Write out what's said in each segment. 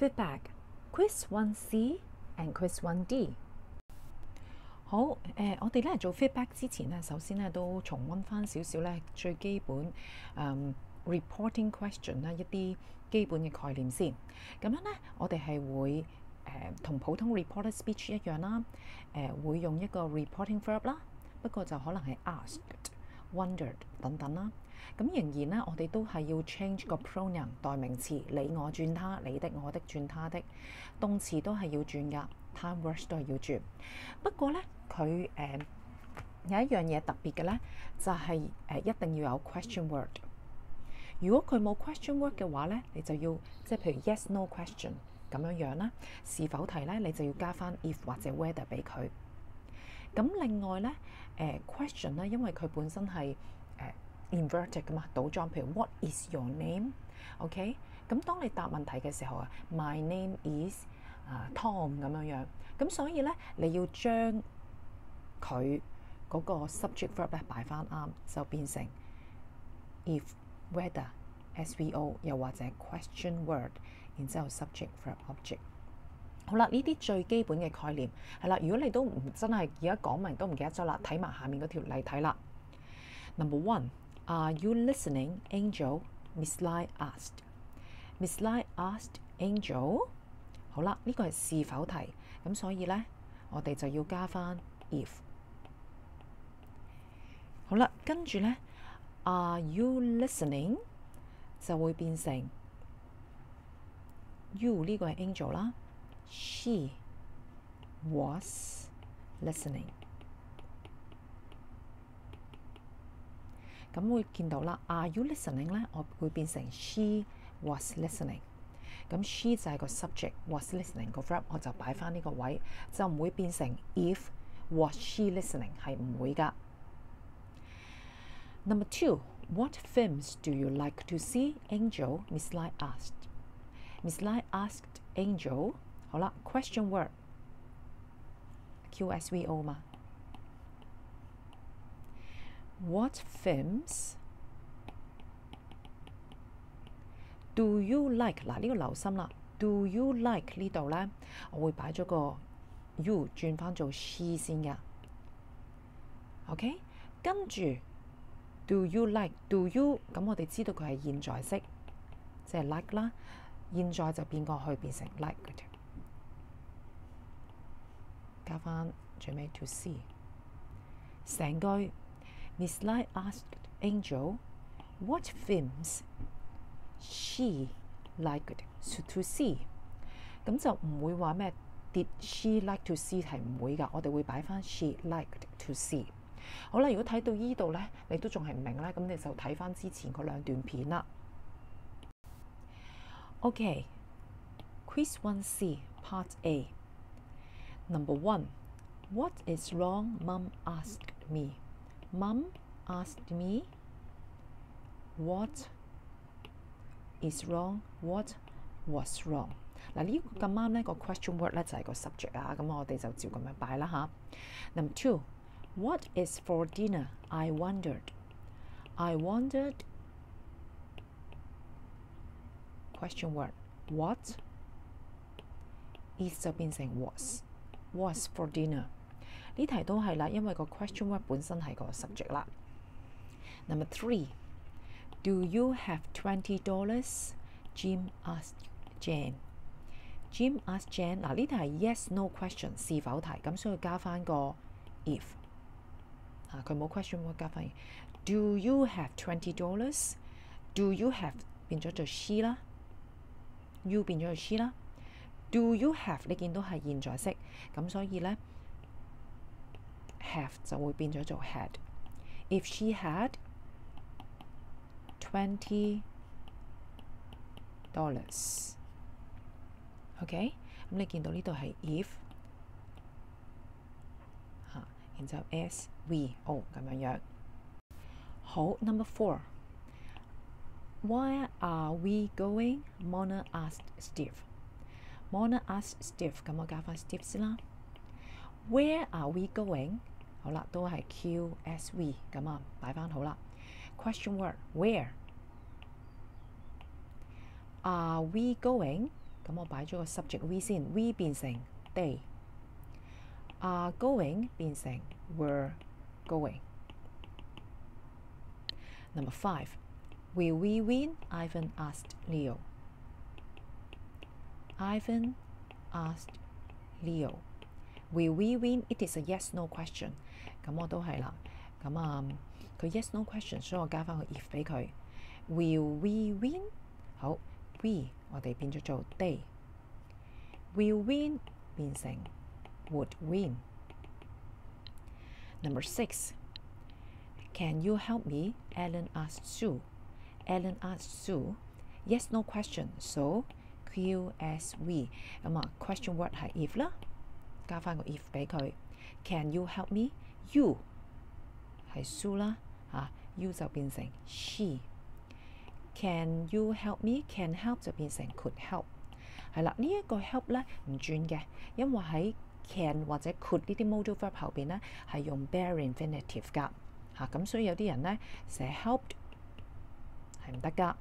Feedback Quiz 1C and Quiz 1D。好，我哋咧做 feedback 之前咧，首先咧都重溫翻少少咧最基本reporting question 咧一啲基本嘅概念先。咁樣咧，我哋係會同普通 reported speech 一樣啦，會用一個 reporting verb 啦，不過就可能係 asked、wondered 等等啦。咁仍然咧，我哋都係要 change 個 pronoun 代名詞，你我轉他，你的我的轉他的，動詞都係要轉㗎 ，time words 都係要轉。不過咧，佢有一樣嘢特別嘅咧，就係一定要有 question word。如果佢冇 question word 嘅話咧，你就要即係譬如 yes no question 咁樣啦，是否題咧，你就要加翻 if 或者 whether 俾佢。咁另外咧question 咧，因為佢本身係inverted 噶嘛，倒裝，譬如 What is your name？OK，咁當你答問題嘅時候啊 ，My name is Tom 咁樣，咁所以咧你要將佢嗰個 subject verb 咧擺翻啱，就變成 if whether SVO， 又或者 question word， 然之後 subject verb object。好啦，呢啲最基本嘅概念係啦。如果你都唔真係而家講明都唔記得咗啦，睇埋下面嗰條例睇啦。Number 1，Are you listening, Angel? Miss Lai asked. Miss Lai asked Angel。好啦，呢個係是否題，咁所以咧，我哋就要加翻 if。好啦，跟住咧 ，Are you listening 就會變成 you 呢個係 Angel 啦 ，she was listening。咁會見到啦 ，Are you listening 咧？我會變成 she was listening。咁 she 就係個 subject，was listening 個 verb， 我就擺翻呢個位，就唔會變成 if was she listening， 係唔會噶。Number 2， What films do you like to see, Angel? Miss Lai asked. Miss Lai asked Angel。好啦 ，question word QSVO 嘛。What films do you like？ 嗱，呢個留心啦。Do you like 呢度咧，我會擺咗個 you 轉翻做 she 先㗎。OK， 跟住 do you like？Do you 咁我哋知道佢係現在式，即係 like 啦。現在就變過去變成 like， 加翻最尾 to see。成句 Miss Lai asked Angel what films she liked to see。咁就唔會話咩 Did she like to see 係唔會㗎，我哋會擺翻 she liked to see。好啦，如果睇到依度咧，你都仲係唔明咧，咁你就睇翻之前嗰兩段片啦。OK， Quiz 1C Part A。Number 1， What is wrong? Mum asked me. Mum asked me what is wrong, what was wrong。嗱，呢個咁啱呢個 question word 咧就係個 subject 啊，咁我哋就照咁樣擺啦嚇。Number 2， What is for dinner? I wondered. I wondered question word what is 就變成 was for dinner。呢題都係啦，因為個 question word 本身係個 subject 啦。Number 3， Do you have $20? Jim asked Jane。 Jim asked Jane， 嗱，呢題係 yes no question 是否題，咁所以加翻個 if。佢冇 question word 加翻 Do you have $20？ Do you have 變咗做 she 啦 ，you 變咗做 she 啦。Do you have 你見到係現在式，咁所以咧have 就會變咗做 had。 If she had $20， OK， 咁你見到呢度係 if 然之後 SVO 咁樣。好 Number 4， Where are we going? Mona asked Steve。 Mona asked Steve， 咁我加翻 Steve 先啦。Where are we going？ 好啦，都係 QSV 咁啊，擺翻好啦。Question word where？ Are we going 咁我擺咗個 subject we 先 ，we 變成 they， are going 變成 were going。Number 5. Will we win? Ivan asked Leo. Ivan asked Leo. Will we win? It is a yes/no question. 咁我都係啦。咁佢 yes/no question， 所以我加翻個 if 俾佢。Will we win? 好 ，we 我哋變咗做 they。Will win 變成 would win。Number 6. Can you help me? Alan asked Sue. Alan asked Sue. Yes/no question. So QSV 咁question word 係 if 啦，加翻個 if 俾佢。Can you help me? You 係 Sue 啦，you 就變成 she。Can you help me? Can help 就變成 could help。係啦，呢一個 help 咧唔轉嘅，因為喺 can 或者 could 呢啲 modal verb 後邊咧係用 bare infinitive 㗎咁所以有啲人咧寫 helped 係唔得㗎。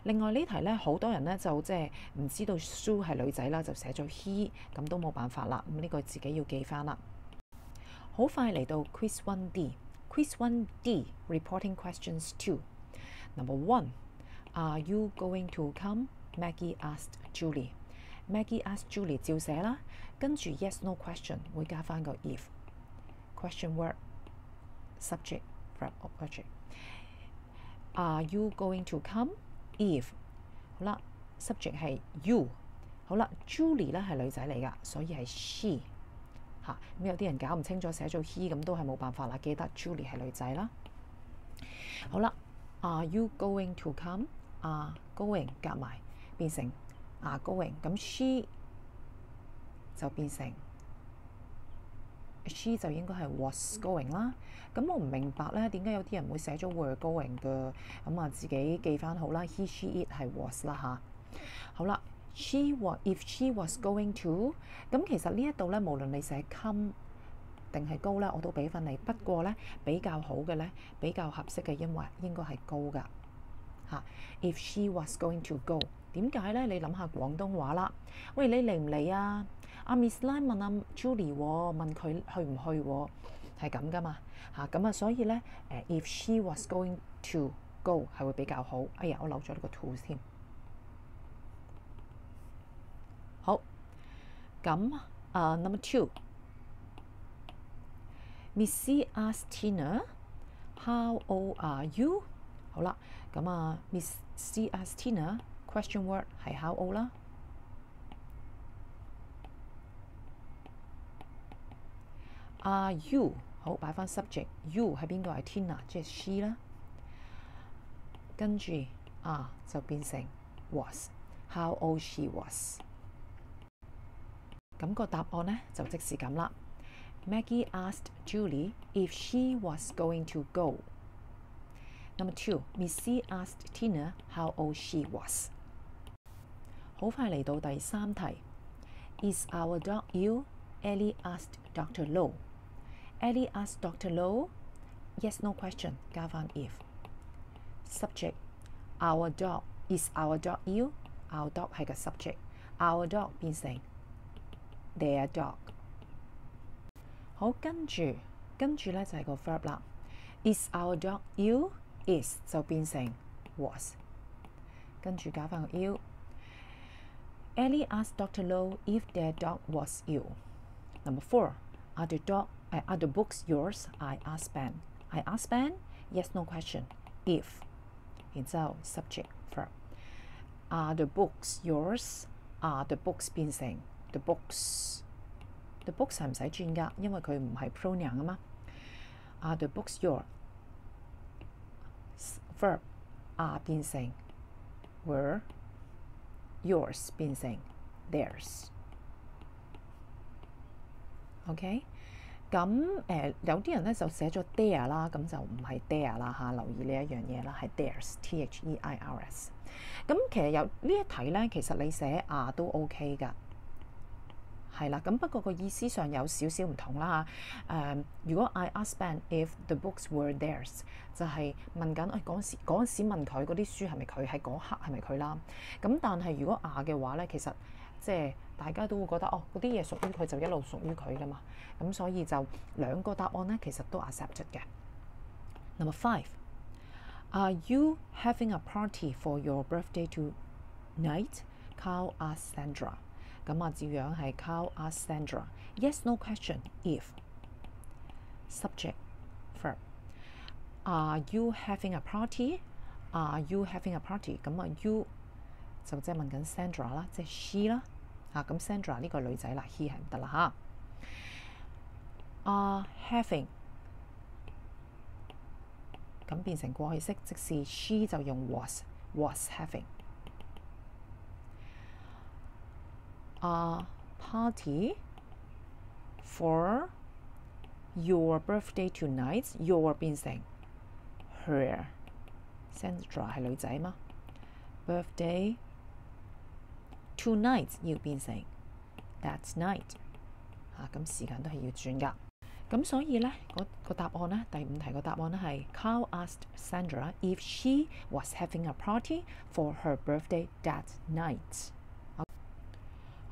另外呢題咧，好多人咧就即係唔知道 Sue 係女仔啦，就寫咗 he， 咁都冇辦法啦。咁呢個自己要記翻啦。好快嚟到 Quiz 1D。Quiz 1D reporting questions 2。Number 1. Are you going to come? Maggie asked Julie. Maggie asked Julie 照寫啦，跟住 yes/no question 會加翻個 if。Question word subject verb object。Are you going to come? If 好啦 ，subject 係 you。好啦 ，Julie 咧係女仔嚟㗎，所以係 she 咁有啲人搞唔清楚寫做 he 咁都係冇辦法啦。記得 Julie 係女仔啦。好啦 ，Are you going to come? Are going 夾埋變成 are going， 咁 she 就變成 she 就應該係 was going 啦。咁我唔明白咧，點解有啲人會寫咗 were going 嘅？咁自己記翻好啦。He, she, it 係 was 啦好啦 if she was going to， 咁其實呢一度咧，無論你寫 come 定係 go咧，我都俾分你。不過咧，比較好嘅咧，比較合適嘅，因為應該係 go 㗎If she was going to go， 點解咧？你諗下廣東話啦。喂，你嚟唔嚟啊？阿 Miss Lam 問阿 Julie 問佢去唔去係咁噶嘛咁所以咧if she was going to go 係會比較好。哎呀，我漏咗呢個 to 添。好，咁number 2 Missy asked Tina how old are you？ 好啦，咁Missy asked Tina question word 係 how old 啦。Are you 好擺翻 subject you 係邊個？係 Tina， 即係 she 啦。跟住就變成 was how old she was。咁個答案呢，就即是咁啦。Maggie asked Julie if she was going to go. Number 2 Missy asked Tina how old she was。好快嚟到第3題。Is our dog ill? Ellie asked Dr. Low. Ellie asked Dr. Low. Yes/no question 加翻 if。Subject our dog is our dog ill? Our dog 係個 subject。Our dog 變成 their dog。好，跟住咧就係個 verb 啦。Is our dog ill? Is 就變成 was， 跟住加翻個 ill。Ellie asked Dr. Low if their dog was ill. Number 4 are the books yours? I asked Ben. I asked Ben. Yes/no question. If 然之後 subject verb。Are the books yours? Are the books 變成 the books。The books 係唔使轉㗎，因為佢唔係 pronoun 啊嘛。Are the books yours? Verb are 變成 were， yours 變成 theirs。OK， 咁有啲人咧就寫咗 their 啦，咁就唔係 their 啦留意呢一樣嘢啦，係 theirs，theirs。咁其實有呢一題咧，其實你寫都 OK 㗎係啦，咁不過個意思上有少少唔同啦嚇。如果 I asked Ben if the books were theirs， 就係問緊嗰陣時問佢嗰啲書係咪佢喺嗰刻係咪佢啦。咁但係如果嘅話咧，其實即係大家都會覺得嗰啲嘢屬於佢就一路屬於佢噶嘛。咁所以就兩個答案咧，其實都 accepted 嘅。Number 5，Are you having a party for your birthday tonight? Carl asked Sandra。咁字樣係 Carl asked Sandra。Yes, no question. If subject verb。Are you having a party? Are you having a party？ 咁you就即係問緊 Sandra 啦，即係 she 啦。咁 Sandra 呢個女仔啦 ，he 係唔得啦嚇。having 咁變成過去式，即是 she 就用 was having。party for your birthday tonight，your 變成 her，Sandra 係女仔嘛 ，birthday tonight 要變成 that night，咁時間都係要轉㗎。咁所以呢個答案呢，第5題個答案呢係 Carl asked Sandra if she was having a party for her birthday that night。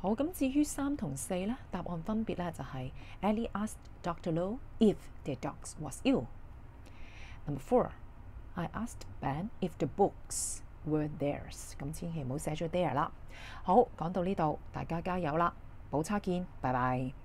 好，咁至於3同4呢，答案分別呢就係 Ellie asked Dr. Low if their dogs was ill。Number 4，I asked Ben if the books were theirs。咁千祈唔好寫咗 there 啦。好，講到呢度，大家加油啦！補測見，拜拜。